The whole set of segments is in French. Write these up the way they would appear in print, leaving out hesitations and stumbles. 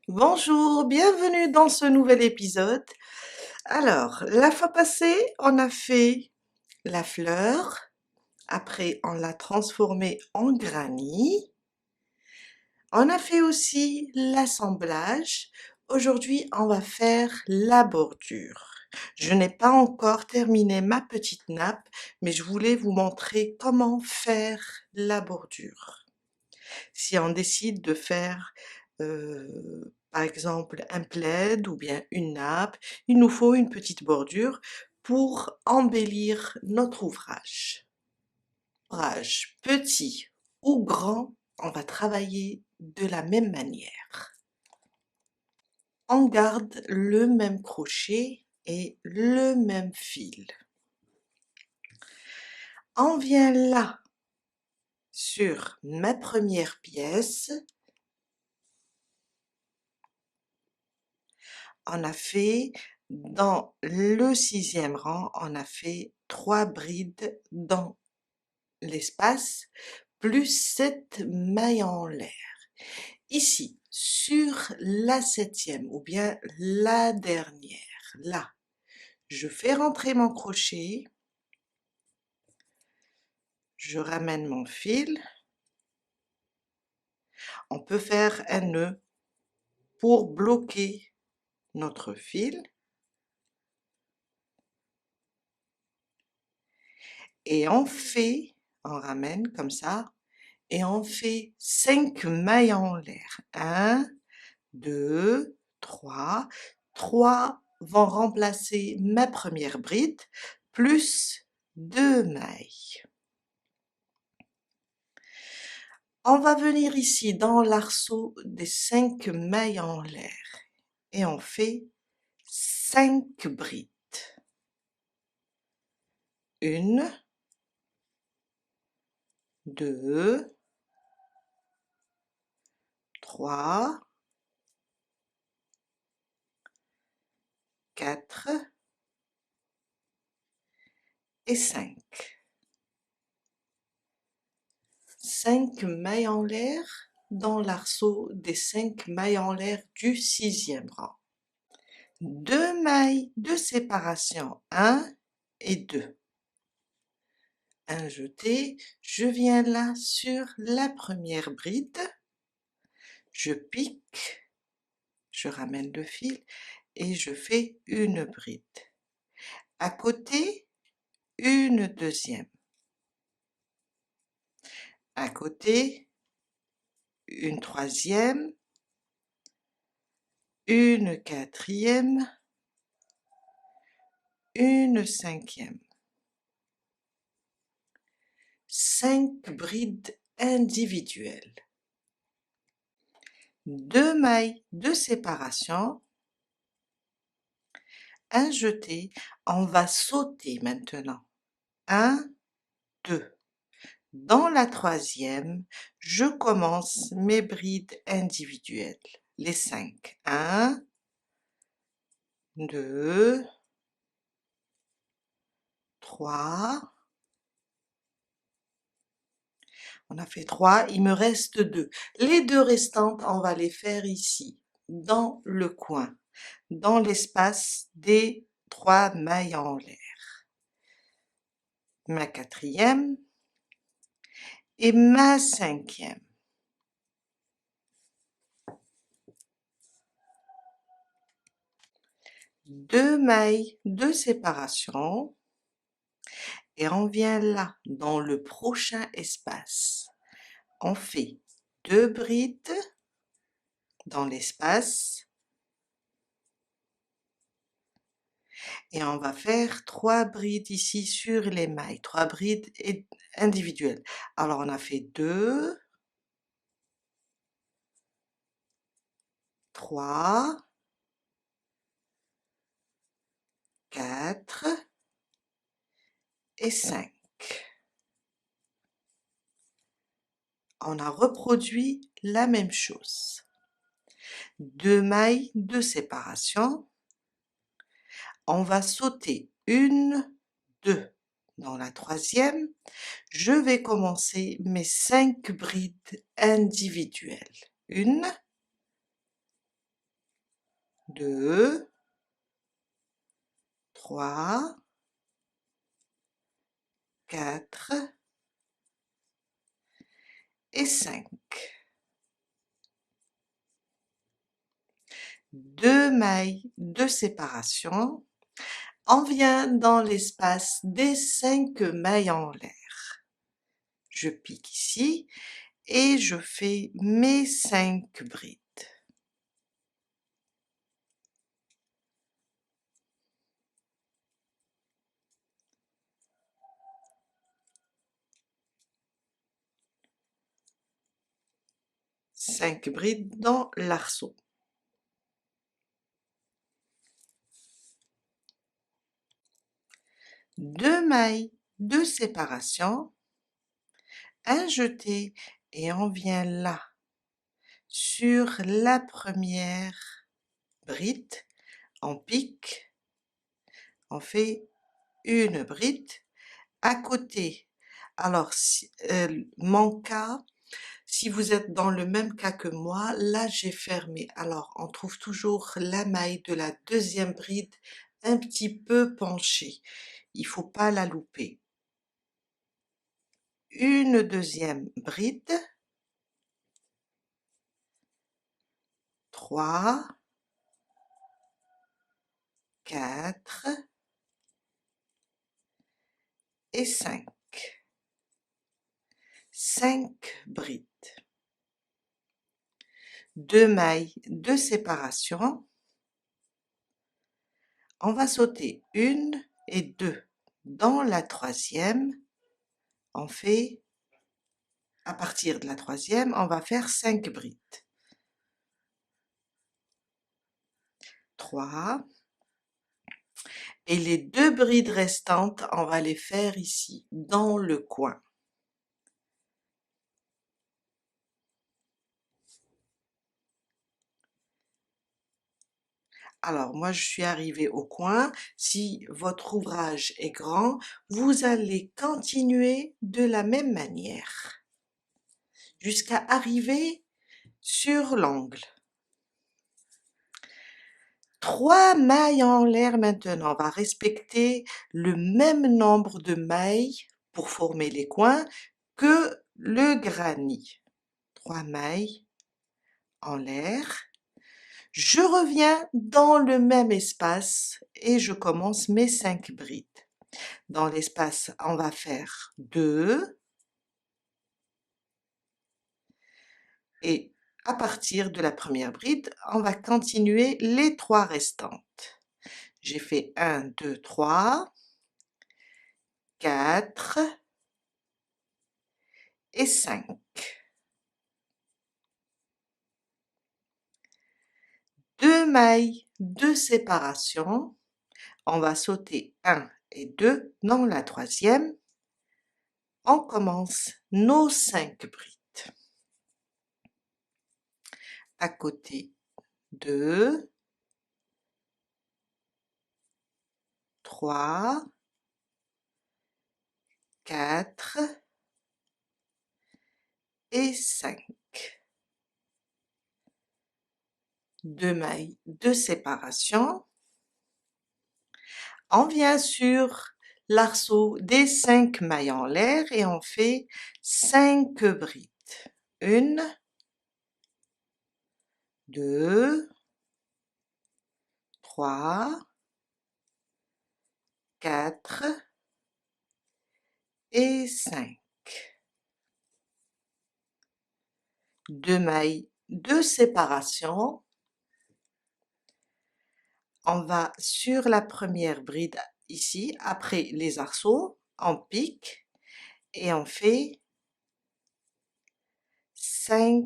Bonjour, bienvenue dans ce nouvel épisode. Alors, la fois passée, on a fait la fleur, après on l'a transformée en granit. On a fait aussi l'assemblage. Aujourd'hui, on va faire la bordure. Je n'ai pas encore terminé ma petite nappe, mais je voulais vous montrer comment faire la bordure. Si on décide de faire, par exemple, un plaid ou bien une nappe, il nous faut une petite bordure pour embellir notre ouvrage. Ouvrage petit ou grand, on va travailler de la même manière. On garde le même crochet et le même fil. On vient là, sur ma première pièce. On a fait, dans le 6e rang, on a fait 3 brides dans l'espace, plus 7 mailles en l'air. Ici, sur la 7e ou bien la dernière, là, je fais rentrer mon crochet, je ramène mon fil. On peut faire un nœud pour bloquer notre fil. Et on ramène comme ça, et on fait 5 mailles en l'air. 1, 2, 3. 3 vont remplacer ma première bride, plus 2 mailles. On va venir ici dans l'arceau des 5 mailles en l'air et on fait 5 brides. 1, 2, 3, 4 et 5. 5 mailles en l'air dans l'arceau des 5 mailles en l'air du 6e rang. 2 mailles de séparation, 1 et 2. Un jeté, je viens là sur la première bride, je pique, je ramène le fil et je fais une bride. À côté, une deuxième. À côté, une troisième, une quatrième, une cinquième. 5 brides individuelles. 2 mailles de séparation. Un jeté, on va sauter maintenant. 1, 2. Dans la troisième, je commence mes brides individuelles. Les 5. 1, 2, 3. On a fait 3, il me reste 2. Les 2 restantes, on va les faire ici, dans le coin, dans l'espace des 3 mailles en l'air. Ma quatrième et ma cinquième. Deux mailles de séparation et on vient là, dans le prochain espace. On fait 2 brides dans l'espace et on va faire 3 brides ici sur les mailles, 3 brides individuelles. Alors on a fait 2, 3, 4 et 5. On a reproduit la même chose. 2 mailles de séparation. On va sauter 1, 2. Dans la troisième, je vais commencer mes 5 brides individuelles. 1, 2, 3, 4 et 5. 2 mailles de séparation. On vient dans l'espace des 5 mailles en l'air. Je pique ici et je fais mes 5 brides. Cinq brides dans l'arceau. Deux mailles de séparation, un jeté et on vient là sur la première bride, on pique, on fait une bride à côté. Alors, mon cas, si vous êtes dans le même cas que moi, là j'ai fermé. Alors, on trouve toujours la maille de la deuxième bride un petit peu penchée. Il faut pas la louper. Une deuxième bride, 3, 4 et 5. 5 brides. 2 mailles de séparation. On va sauter une et deux. Dans la troisième, on fait, à partir de la troisième, on va faire 5 brides. 3. Et les 2 brides restantes, on va les faire ici, dans le coin. Alors, moi, je suis arrivée au coin. Si votre ouvrage est grand, vous allez continuer de la même manière jusqu'à arriver sur l'angle. 3 mailles en l'air maintenant. On va respecter le même nombre de mailles pour former les coins que le granit. 3 mailles en l'air. Je reviens dans le même espace et je commence mes 5 brides. Dans l'espace, on va faire 2 et à partir de la première bride, on va continuer les 3 restantes. J'ai fait 1, 2, 3, 4 et 5. 2 mailles de séparation. On va sauter 1 et 2 dans la troisième. On commence nos 5 brides. À côté, 2, 3, 4 et 5. 2 mailles de séparation. On vient sur l'arceau des 5 mailles en l'air et on fait 5 brides. 1, 2, 3, 4 et 5. 2 mailles de séparation. On va sur la première bride ici, après les arceaux, on pique et on fait 5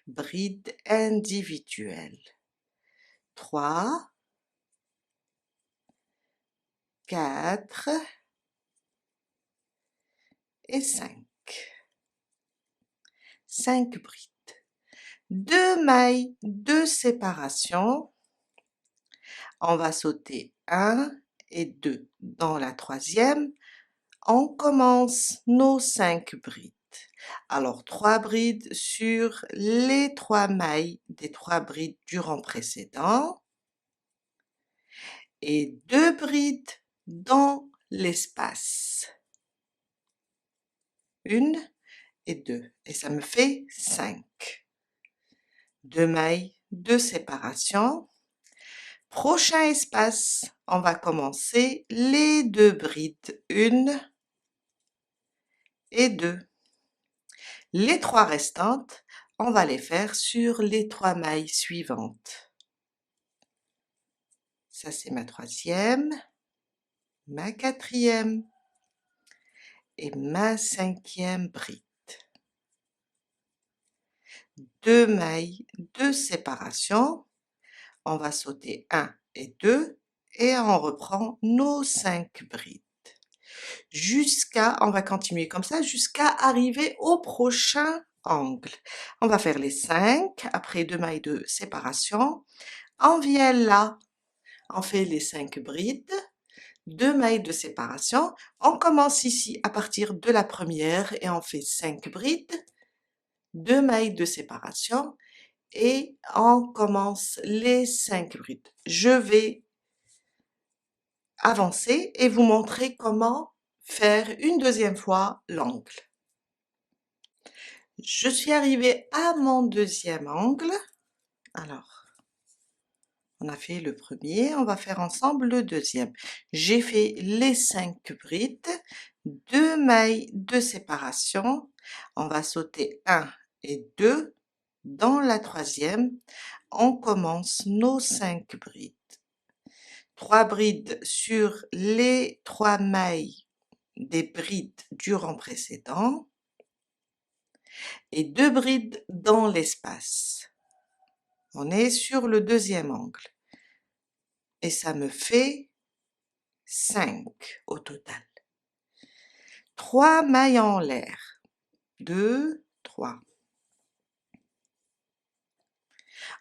brides individuelles. 3, 4 et 5. 5 brides. 2 mailles de séparation. On va sauter 1 et 2 dans la troisième. On commence nos 5 brides. Alors 3 brides sur les 3 mailles des 3 brides du rang précédent. et 2 brides dans l'espace. 1 et 2 et ça me fait 5. 2 mailles de séparation. Prochain espace, on va commencer les 2 brides, 1 et 2. Les 3 restantes, on va les faire sur les 3 mailles suivantes. Ça, c'est ma 3e, ma 4e et ma 5e bride. 2 mailles de séparation. On va sauter 1 et 2 et on reprend nos 5 brides. On va continuer comme ça jusqu'à arriver au prochain angle. On va faire les 5 après 2 mailles de séparation. On vient là, on fait les 5 brides, 2 mailles de séparation. On commence ici à partir de la première et on fait 5 brides, 2 mailles de séparation et on commence les 5 brides. Je vais avancer et vous montrer comment faire une deuxième fois l'angle. Je suis arrivée à mon deuxième angle. Alors, on a fait le premier, on va faire ensemble le deuxième. J'ai fait les 5 brides, 2 mailles de séparation. On va sauter 1 et 2. Dans la troisième, on commence nos 5 brides. 3 brides sur les 3 mailles des brides du rang précédent et 2 brides dans l'espace. On est sur le deuxième angle et ça me fait 5 au total. 3 mailles en l'air, 2, 3.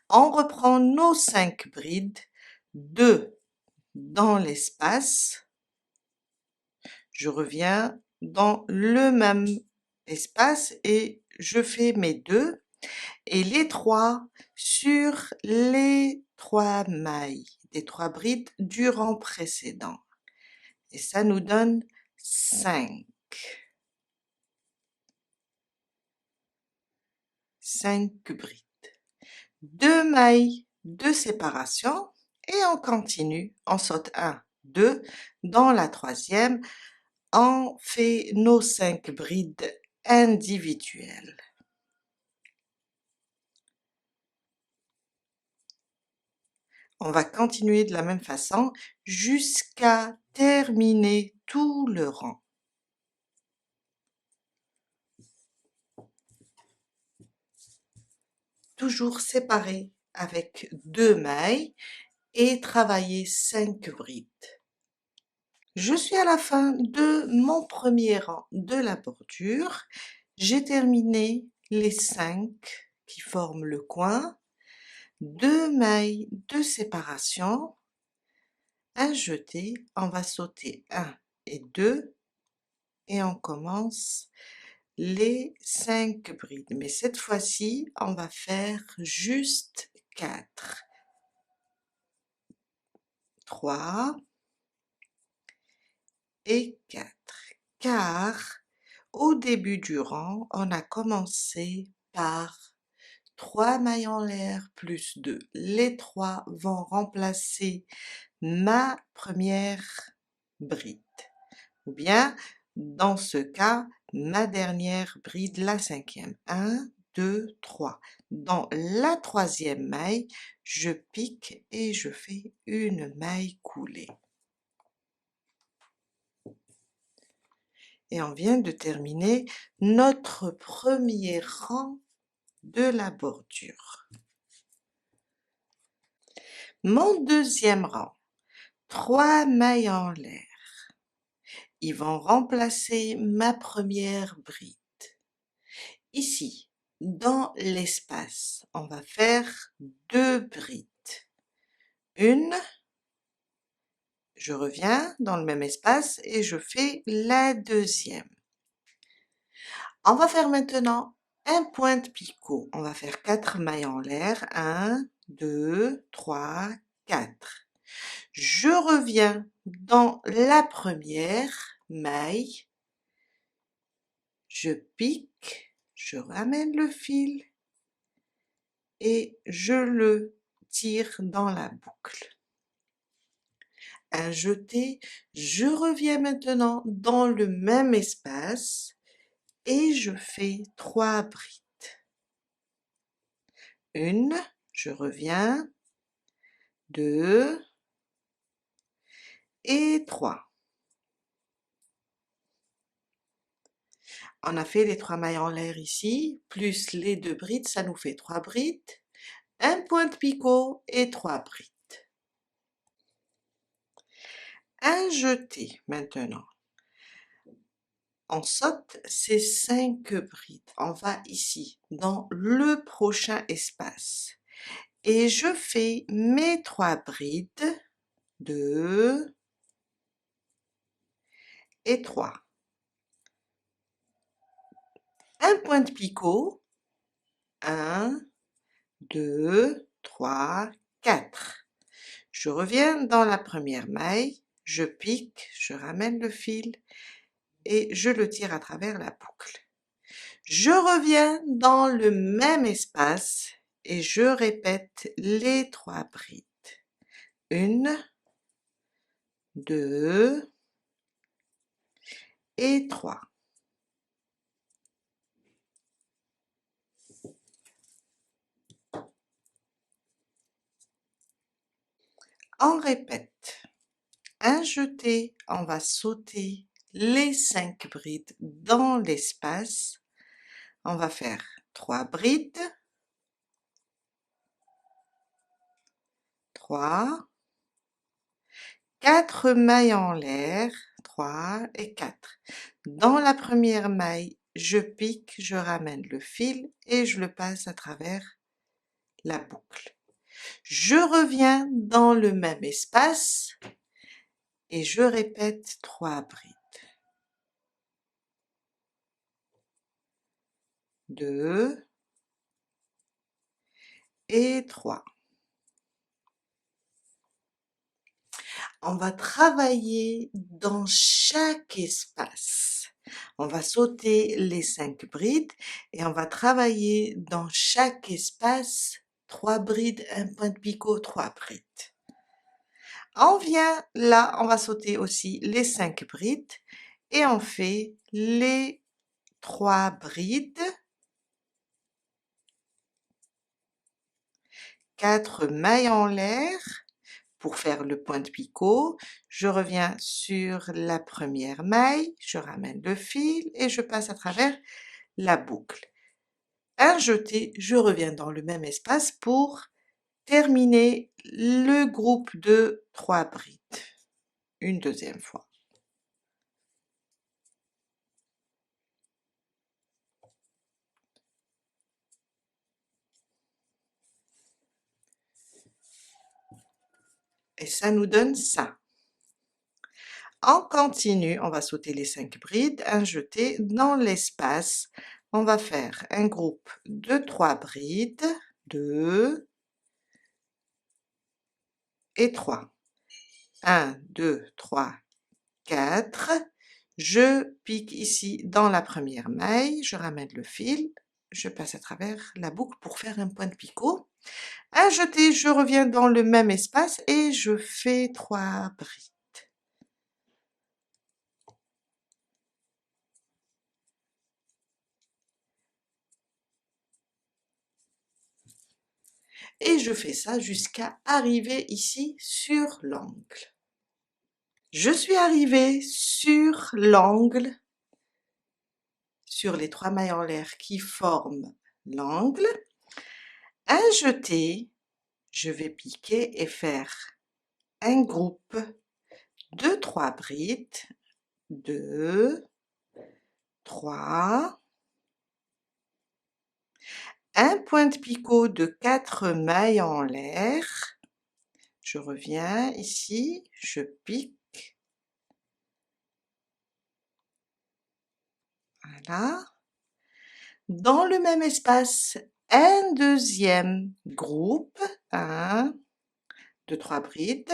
On reprend nos 5 brides, 2 dans l'espace. Je reviens dans le même espace et je fais mes 2 et les 3 sur les 3 mailles des 3 brides du rang précédent. Et ça nous donne 5. 5 brides. 2 mailles de séparation et on continue. On saute 1, 2. Dans la troisième, on fait nos 5 brides individuelles. On va continuer de la même façon jusqu'à terminer tout le rang. Toujours séparer avec 2 mailles et travailler 5 brides. Je suis à la fin de mon premier rang de la bordure. J'ai terminé les 5 qui forment le coin. 2 mailles de séparation, un jeté, on va sauter 1 et 2 et on commence les 5 brides. Mais cette fois-ci, on va faire juste 4. 3 et 4. Car au début du rang, on a commencé par 3 mailles en l'air plus 2. Les 3 vont remplacer ma première bride. Ou bien, dans ce cas, ma dernière bride, la 5e. 1, 2, 3. Dans la troisième maille, je pique et je fais une maille coulée. Et on vient de terminer notre premier rang de la bordure. Mon deuxième rang, 3 mailles en l'air. Ils vont remplacer ma première bride. Ici, dans l'espace, on va faire 2 brides. Une, je reviens dans le même espace et je fais la deuxième. On va faire maintenant un pointe-picot. On va faire 4 mailles en l'air. 1, 2, 3, 4. Je reviens dans la première maille, je pique, je ramène le fil et je le tire dans la boucle. Un jeté, je reviens maintenant dans le même espace et je fais 3 brides. Une, je reviens, 2 et 3. On a fait les 3 mailles en l'air ici, plus les 2 brides, ça nous fait 3 brides, un point de picot et 3 brides. Un jeté maintenant. On saute ces 5 brides. On va ici dans le prochain espace. Et je fais mes 3 brides, 2 et 3. Un point de picot, 1, 2, 3, 4. Je reviens dans la première maille, je pique, je ramène le fil et je le tire à travers la boucle. Je reviens dans le même espace et je répète les 3 brides. 1, 2 et 3. On répète. Un jeté, on va sauter les 5 brides dans l'espace. On va faire 3 brides, 3, 4 mailles en l'air, 3 et 4. Dans la première maille, je pique, je ramène le fil et je le passe à travers la boucle. Je reviens dans le même espace et je répète 3 brides. 2 et 3. On va travailler dans chaque espace. On va sauter les 5 brides et on va travailler dans chaque espace 3 brides, un point de picot, 3 brides. On vient là, on va sauter aussi les 5 brides et on fait les 3 brides, 4 mailles en l'air. Pour faire le point de picot, je reviens sur la première maille, je ramène le fil et je passe à travers la boucle. Un jeté, je reviens dans le même espace pour terminer le groupe de 3 brides. Une deuxième fois. Et ça nous donne ça. On continue, on va sauter les 5 brides, un jeté dans l'espace. On va faire un groupe de 3 brides, 2 et 3. 1, 2, 3, 4. Je pique ici dans la première maille, je ramène le fil, je passe à travers la boucle pour faire un point de picot. Un jeté, je reviens dans le même espace et je fais 3 brides. Et je fais ça jusqu'à arriver ici sur l'angle. Je suis arrivée sur l'angle, sur les 3 mailles en l'air qui forment l'angle. Un jeté, je vais piquer et faire un groupe de 3 brides, 2, 3, un point de picot de 4 mailles en l'air. Je reviens ici, je pique. Voilà. Dans le même espace, un deuxième groupe, 1, 2, 3 brides,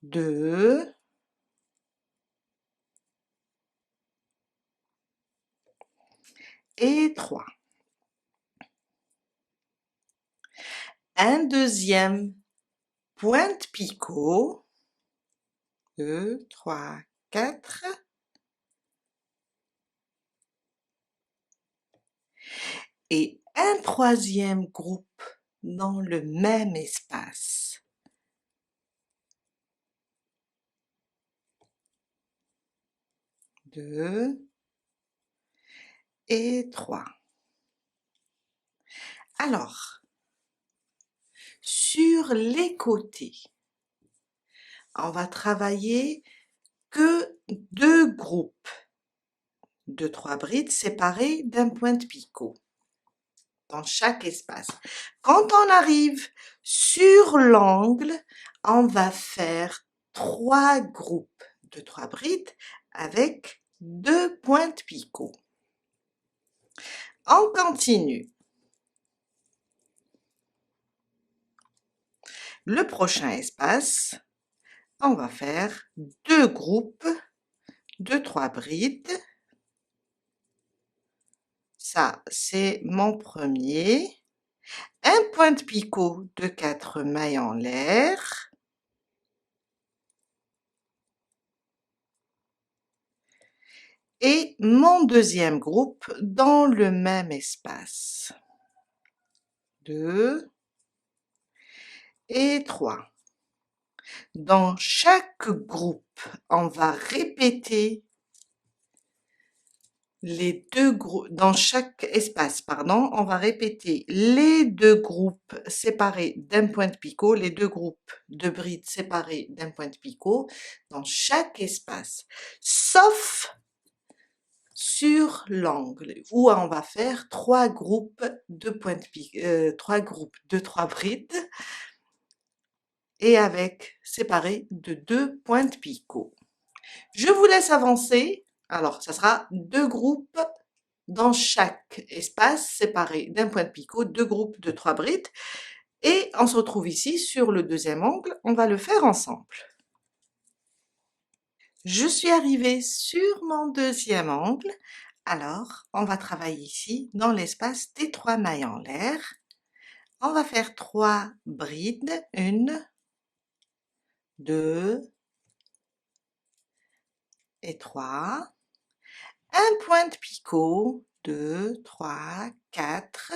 2 et 3. Un deuxième pointe-picot, 2, 3, 4. Et un troisième groupe dans le même espace. 2 et 3. Alors, sur les côtés, on va travailler que 2 groupes de 3 brides séparés d'un pointe-picot dans chaque espace. Quand on arrive sur l'angle, on va faire 3 groupes de 3 brides avec 2 pointe-picot. On continue. Le prochain espace, on va faire 2 groupes de 3 brides. Ça, c'est mon premier. Un pointe-picot de 4 mailles en l'air. Et mon deuxième groupe dans le même espace. 2 et 3. Dans chaque groupe, on va répéter les 2 groupes, dans chaque espace, pardon, on va répéter les 2 groupes séparés d'un pointe-picot, les 2 groupes de brides séparés d'un pointe-picot dans chaque espace, sauf sur l'angle où on va faire 3 groupes de 3 groupes de 3 brides et avec séparés de 2 pointe-picots. Je vous laisse avancer. Alors, ça sera 2 groupes dans chaque espace séparé d'un pointe-picot, 2 groupes de 3 brides. Et on se retrouve ici sur le deuxième angle. On va le faire ensemble. Je suis arrivée sur mon deuxième angle. Alors, on va travailler ici dans l'espace des 3 mailles en l'air. On va faire 3 brides. 1, 2 et 3. Un pointe-picot, 2, 3, 4.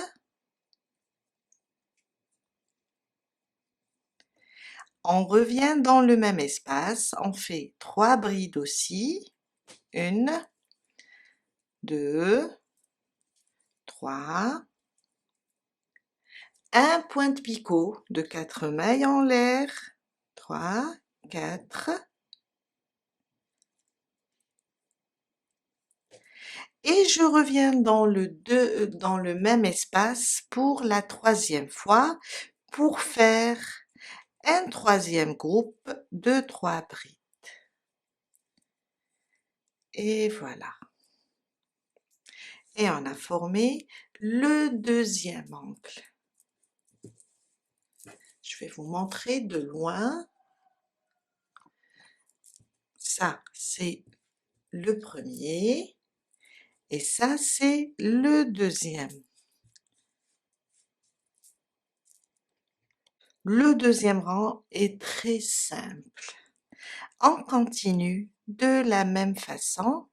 On revient dans le même espace, on fait 3 brides aussi. 1, 2, 3. Un pointe-picot de 4 mailles en l'air. 3, 4. Et je reviens dans le même espace pour la troisième fois pour faire un troisième groupe de 3 brides. Et voilà. Et on a formé le deuxième angle. Je vais vous montrer de loin. Ça, c'est le premier. Et ça, c'est le deuxième. Le deuxième rang est très simple. On continue de la même façon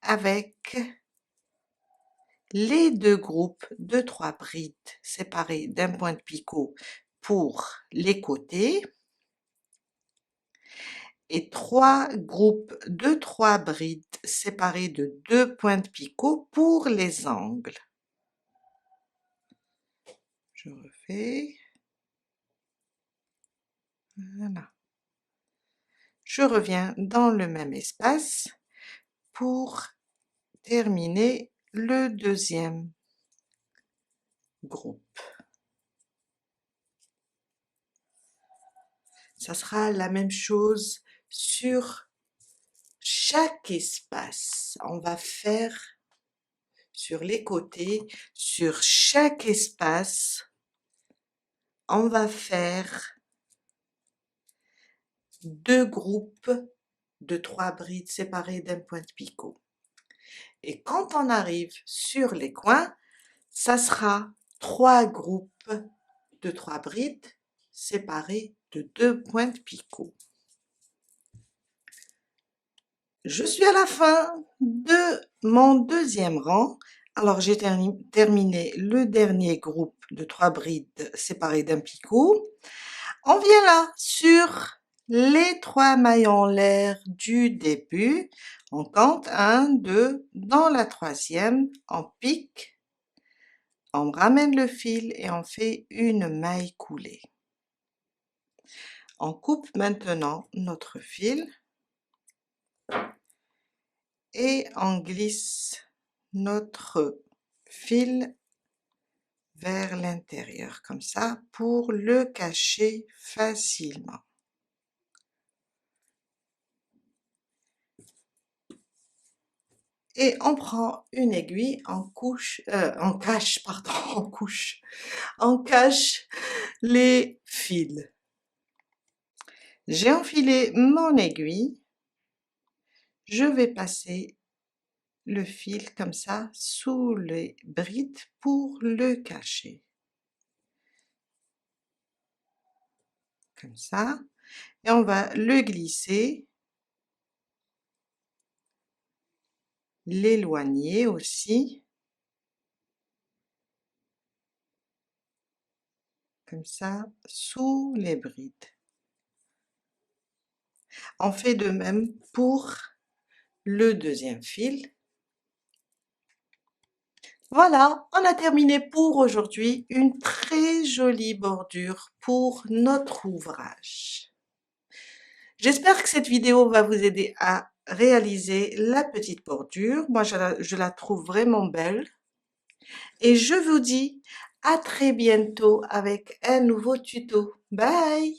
avec les 2 groupes de 3 brides séparés d'un pointe-picot pour les côtés et 3 groupes de 3 brides séparés de 2 pointe-picot pour les angles. Je refais. Voilà. Je reviens dans le même espace pour terminer le deuxième groupe. Ça sera la même chose sur chaque espace. On va faire sur les côtés, sur chaque espace, on va faire 2 groupes de 3 brides séparées d'un point de picot. Et quand on arrive sur les coins, ça sera 3 groupes de 3 brides séparées de 2 points de picot. Je suis à la fin de mon deuxième rang. Alors j'ai terminé le dernier groupe de 3 brides séparées d'un picot. On vient là sur les 3 mailles en l'air du début. On compte 1, 2, dans la troisième, on pique, on ramène le fil et on fait une maille coulée. On coupe maintenant notre fil et on glisse notre fil vers l'intérieur comme ça pour le cacher facilement. Et on prend une aiguille, on cache les fils. J'ai enfilé mon aiguille, je vais passer le fil comme ça sous les brides pour le cacher. Comme ça, et on va le glisser, l'éloigner aussi, comme ça, sous les brides. On fait de même pour le deuxième fil. Voilà, on a terminé pour aujourd'hui une très jolie bordure pour notre ouvrage. J'espère que cette vidéo va vous aider à réaliser la petite bordure. Moi, je la trouve vraiment belle. Et je vous dis à très bientôt avec un nouveau tuto. Bye!